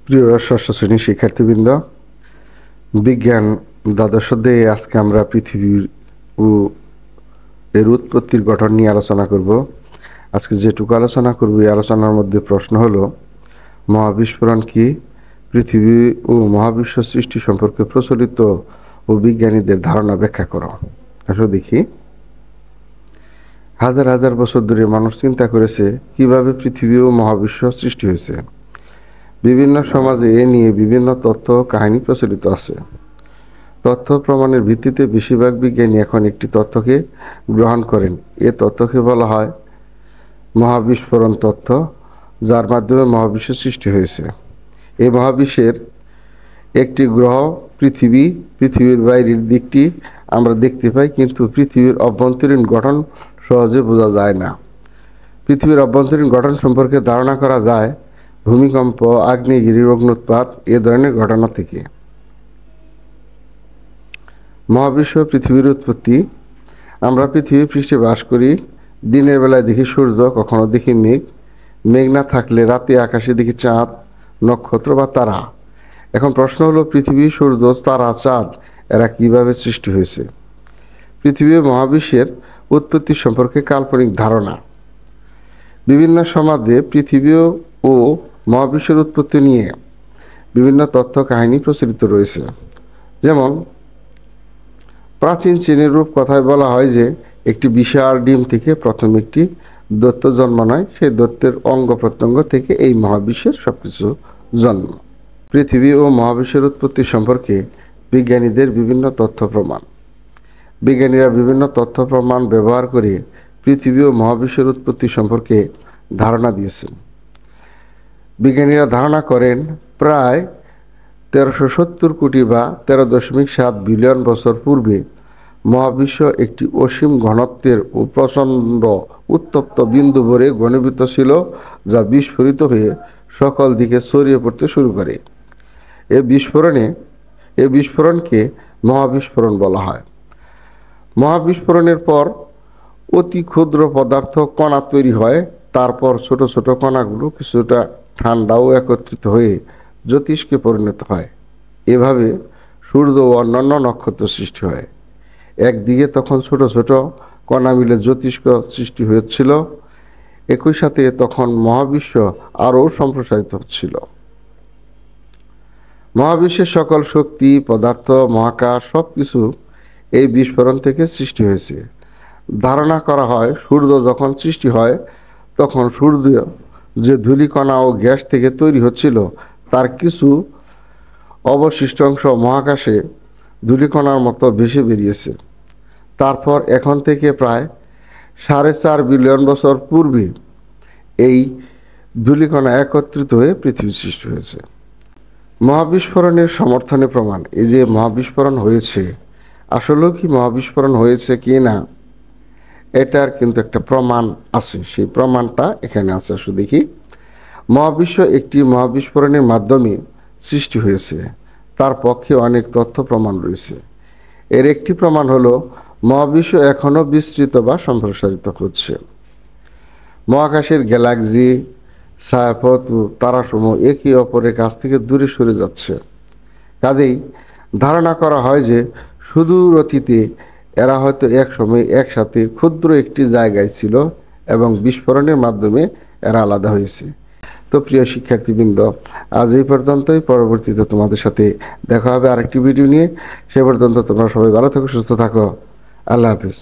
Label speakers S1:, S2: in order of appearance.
S1: প্রিয় ষষ্ঠ শ্রেণীর শিক্ষার্থীবৃন্দ, বিজ্ঞান দ্বাদশ অধ্যায়ে আজকে আমরা পৃথিবী ও এর উৎপত্তির গঠন নিয়ে আলোচনা করব। আজকে যেটুকু আলোচনা করব এই আলোচনার মধ্যে প্রশ্ন হলো মহাবিস্ফোরণ কি, পৃথিবী ও মহাবিশ্ব সৃষ্টি সম্পর্কে প্রচলিত ও বিজ্ঞানীদের ধারণা ব্যাখ্যা করো। আসলে দেখি, হাজার হাজার বছর ধরে মানুষ চিন্তা করেছে কিভাবে পৃথিবী ও মহাবিশ্ব সৃষ্টি হয়েছে। বিভিন্ন সমাজে এ নিয়ে বিভিন্ন তথ্য কাহিনী প্রচলিত আছে। তথ্য প্রমাণের ভিত্তিতে বেশিরভাগ বিজ্ঞানী এখন একটি তথ্যকে গ্রহণ করেন। এ তথ্যকে বলা হয় মহাবিস্ফোরণ তথ্য, যার মাধ্যমে মহাবিশ্ব সৃষ্টি হয়েছে। এই মহাবিশ্বের একটি গ্রহ পৃথিবী, পৃথিবীর বাইরের দিকটি আমরা দেখতে পাই, কিন্তু পৃথিবীর অভ্যন্তরীণ গঠন সহজে বোঝা যায় না। পৃথিবীর অভ্যন্তরীণ গঠন সম্পর্কে ধারণা করা যায় ভূমিকম্প, আগ্নেয়গিরির অগ্ন্যুৎপাত এ ধরনের ঘটনা থেকে। মহাবিশ্ব পৃথিবীর উৎপত্তি। আমরা পৃথিবীর পৃষ্ঠে বাস করি। দিনের বেলায় দেখি সূর্য, কখনো দেখি মেঘ। মেঘ না থাকলে রাতে আকাশে দেখি চাঁদ, নক্ষত্র বা তারা। এখন প্রশ্ন হলো, পৃথিবী, সূর্য, তারা, চাঁদ এরা কিভাবে সৃষ্টি হয়েছে? পৃথিবী ও মহাবিশ্বের উৎপত্তি সম্পর্কে কাল্পনিক ধারণা। বিভিন্ন সমাজে পৃথিবী ও মহাবিশ্বের উৎপত্তি নিয়ে বিভিন্ন তথ্য কাহিনী প্রচলিত রয়েছে। যেমন প্রাচীন চীনের রূপকথায় বলা হয় যে একটি বিশাল ডিম থেকে প্রথম একটি দৈত্য জন্ম নেয়। সেই দৈত্যের অঙ্গ প্রত্যঙ্গ থেকে এই মহাবিশ্বের সবকিছু জন্ম। পৃথিবী ও মহাবিশ্বের উৎপত্তি সম্পর্কে বিজ্ঞানীদের বিভিন্ন তথ্য প্রমাণ। বিজ্ঞানীরা বিভিন্ন তথ্য প্রমাণ ব্যবহার করে পৃথিবী ও মহাবিশ্বের উৎপত্তি সম্পর্কে ধারণা দিয়েছেন। বিজ্ঞানীরা ধারণা করেন প্রায় 1370 কোটি বা 13.7 বিলিয়ন বছর পূর্বে মহাবিশ্ব একটি অসীম ঘনত্বের ও প্রচণ্ড উত্তপ্ত বিন্দু ভরে ঘনীভূত ছিল, যা বিস্ফোরিত হয়ে সকল দিকে ছড়িয়ে পড়তে শুরু করে। এই বিস্ফোরণকে মহাবিস্ফোরণ বলা হয়। মহাবিস্ফোরণের পর অতি ক্ষুদ্র পদার্থ কণা তৈরি হয়। তারপর ছোট ছোট কণাগুলো কিছুটা ঠান্ডা ও একত্রিত হয়ে জ্যোতিষ্কে পরিণত হয়। এভাবে সূর্য ও অন্যান্য নক্ষত্র সৃষ্টি হয়। একদিকে তখন ছোট ছোট কণা মিলে জ্যোতিষ্ক সৃষ্টি হয়েছিল, একই সাথে তখন মহাবিশ্ব আরও সম্প্রসারিত হচ্ছিল। মহাবিশ্বের সকল শক্তি, পদার্থ, মহাকাশ সবকিছু এই বিস্ফোরণ থেকে সৃষ্টি হয়েছে। ধারণা করা হয় সূর্য যখন সৃষ্টি হয় তখন সূর্য যে ধূলিকণা ও গ্যাস থেকে তৈরি হচ্ছিল তার কিছু অবশিষ্ট অংশ মহাকাশে ধূলিকণার মতো ভেসে বেরিয়েছে। তারপর এখন থেকে প্রায় 4.5 বিলিয়ন বছর পূর্বে এই ধূলিকণা একত্রিত হয়ে পৃথিবী সৃষ্টি হয়েছে। মহাবিস্ফোরণের সমর্থনে প্রমাণ। এই যে মহাবিস্ফোরণ হয়েছে, আসলেও কি মহাবিস্ফোরণ হয়েছে কি না এটার কিন্তু একটা প্রমাণ আছে। সেই প্রমাণটা এখানে আছে। আসলে দেখি, মহাবিশ্ব একটি মহাবিস্ফোরণের মাধ্যমে সৃষ্টি হয়েছে। তার পক্ষে অনেক তথ্য প্রমাণ রয়েছে। এর একটি প্রমাণ হলো মহাবিশ্ব এখনও বিস্তৃত বা সম্প্রসারিত হচ্ছে। মহাকাশের গ্যালাক্সি, ছায়াপথ ও তারাসমূহ একে অপরের কাছ থেকে দূরে সরে যাচ্ছে। কাজেই ধারণা করা হয় যে সুদূর অতীতে এরা হয়তো এক সময় একসাথে ক্ষুদ্র একটি জায়গায় ছিল এবং বিস্ফোরণের মাধ্যমে এরা আলাদা হয়েছে। তো প্রিয় শিক্ষার্থীবৃন্দ, আজ এই পর্যন্তই। পরবর্তীতে তোমাদের সাথে দেখা হবে আরেকটি ভিডিও নিয়ে। সে পর্যন্ত তোমরা সবাই ভালো থাকো, সুস্থ থাকো। আল্লাহ হাফেজ।